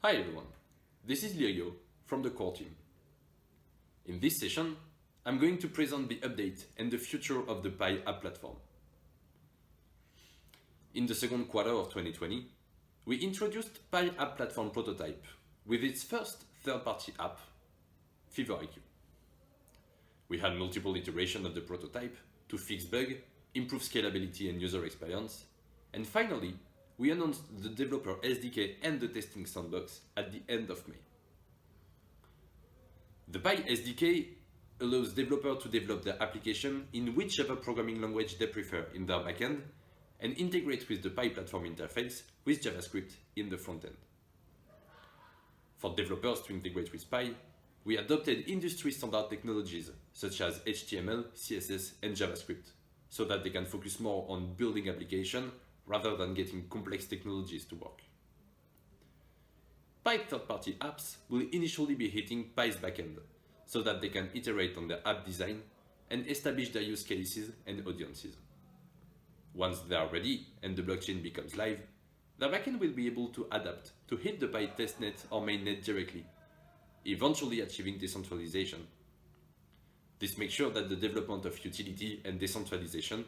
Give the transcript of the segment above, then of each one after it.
Hi everyone, this is Leo from the core team. In this session, I'm going to present the update and the future of the Pi app platform. In the second quarter of 2020, we introduced Pi app platform prototype with its first third-party app, FeverIQ. We had multiple iterations of the prototype to fix bugs, improve scalability and user experience, and finally, we announced the developer SDK and the testing sandbox at the end of May. The Pi SDK allows developers to develop their application in whichever programming language they prefer in their backend and integrate with the Pi platform interface with JavaScript in the frontend. For developers to integrate with Pi, we adopted industry standard technologies such as HTML, CSS, and JavaScript so that they can focus more on building applications rather than getting complex technologies to work. Pi third-party apps will initially be hitting Pi's backend so that they can iterate on their app design and establish their use cases and audiences. Once they are ready and the blockchain becomes live, their backend will be able to adapt to hit the Pi testnet or mainnet directly, eventually achieving decentralization. This makes sure that the development of utility and decentralization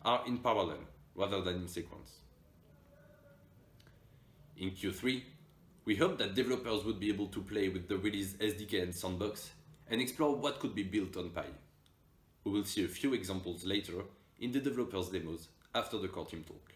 are in parallel rather than in sequence. In Q3, we hope that developers would be able to play with the release SDK and sandbox and explore what could be built on Pi. We will see a few examples later in the developers' demos after the core team talk.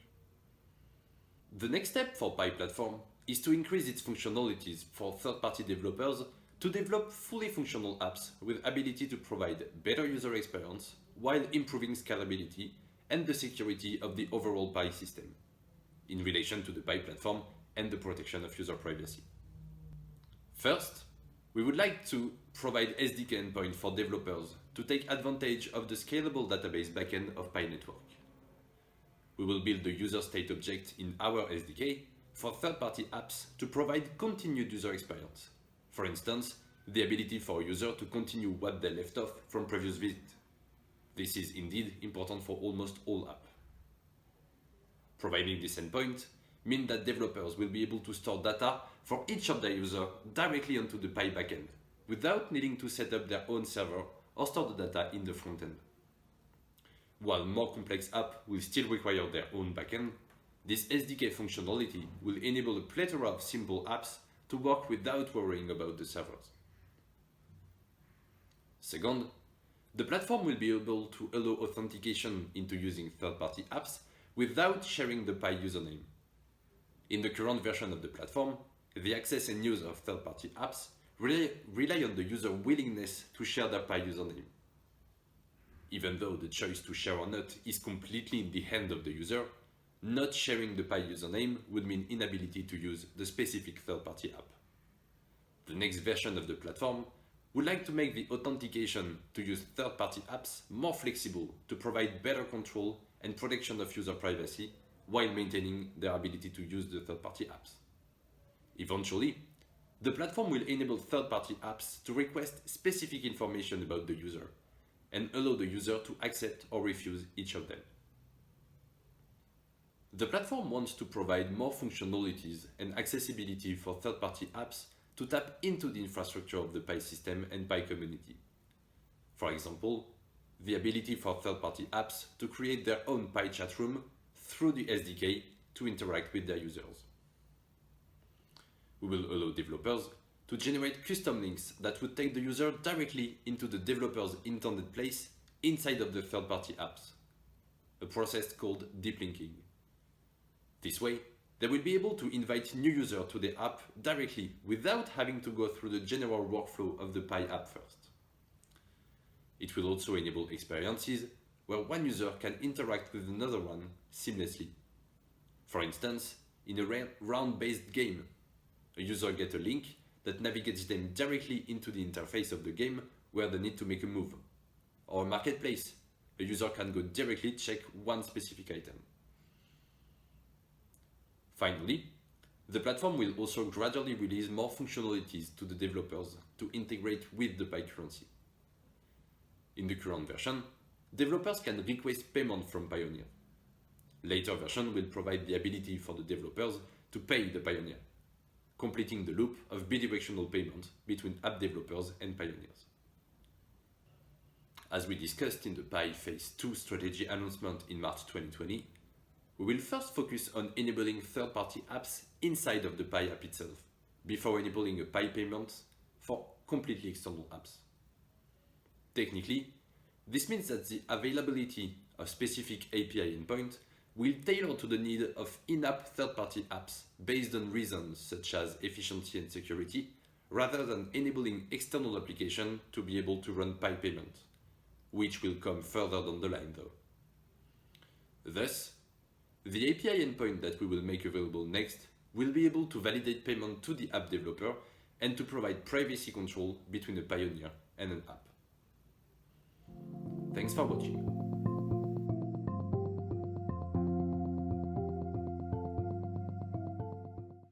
The next step for Pi platform is to increase its functionalities for third-party developers to develop fully functional apps with ability to provide better user experience while improving scalability and the security of the overall Pi system in relation to the Pi platform and the protection of user privacy. First, we would like to provide SDK endpoint for developers to take advantage of the scalable database backend of Pi network. We will build the user state object in our SDK for third-party apps to provide continued user experience. For instance, the ability for a user to continue what they left off from previous visit. This is indeed important for almost all apps. Providing this endpoint means that developers will be able to store data for each of their users directly onto the Pi backend, without needing to set up their own server or store the data in the frontend. While more complex apps will still require their own backend, this SDK functionality will enable a plethora of simple apps to work without worrying about the servers. Second, the platform will be able to allow authentication into using third-party apps without sharing the Pi username. In the current version of the platform, the access and use of third-party apps rely on the user's willingness to share their Pi username. Even though the choice to share or not is completely in the hand of the user, not sharing the Pi username would mean inability to use the specific third-party app. The next version of the platform would like to make the authentication to use third-party apps more flexible to provide better control and protection of user privacy while maintaining their ability to use the third-party apps. Eventually, the platform will enable third-party apps to request specific information about the user and allow the user to accept or refuse each of them. The platform wants to provide more functionalities and accessibility for third-party apps to tap into the infrastructure of the Pi system and Pi community. For example, the ability for third-party apps to create their own Pi chat room through the SDK to interact with their users. We will allow developers to generate custom links that would take the user directly into the developer's intended place inside of the third-party apps, a process called deep linking. This way, they will be able to invite new users to the app directly without having to go through the general workflow of the Pi app first. It will also enable experiences where one user can interact with another one seamlessly. For instance, in a round-based game, a user gets a link that navigates them directly into the interface of the game where they need to make a move. Or a marketplace, a user can go directly check one specific item. Finally, the platform will also gradually release more functionalities to the developers to integrate with the Pi currency. In the current version, developers can request payment from Pioneer. Later version will provide the ability for the developers to pay the Pioneer. completing the loop of bidirectional payment between app developers and pioneers. As we discussed in the Pi Phase 2 strategy announcement in March 2020, we will first focus on enabling third-party apps inside of the Pi app itself, before enabling a Pi payment for completely external apps. Technically, this means that the availability of specific API endpoint will tailor to the need of in-app third-party apps based on reasons such as efficiency and security, rather than enabling external applications to be able to run Pi payment, which will come further down the line though. Thus, the API endpoint that we will make available next will be able to validate payment to the app developer and to provide privacy control between a pioneer and an app. Thanks for watching.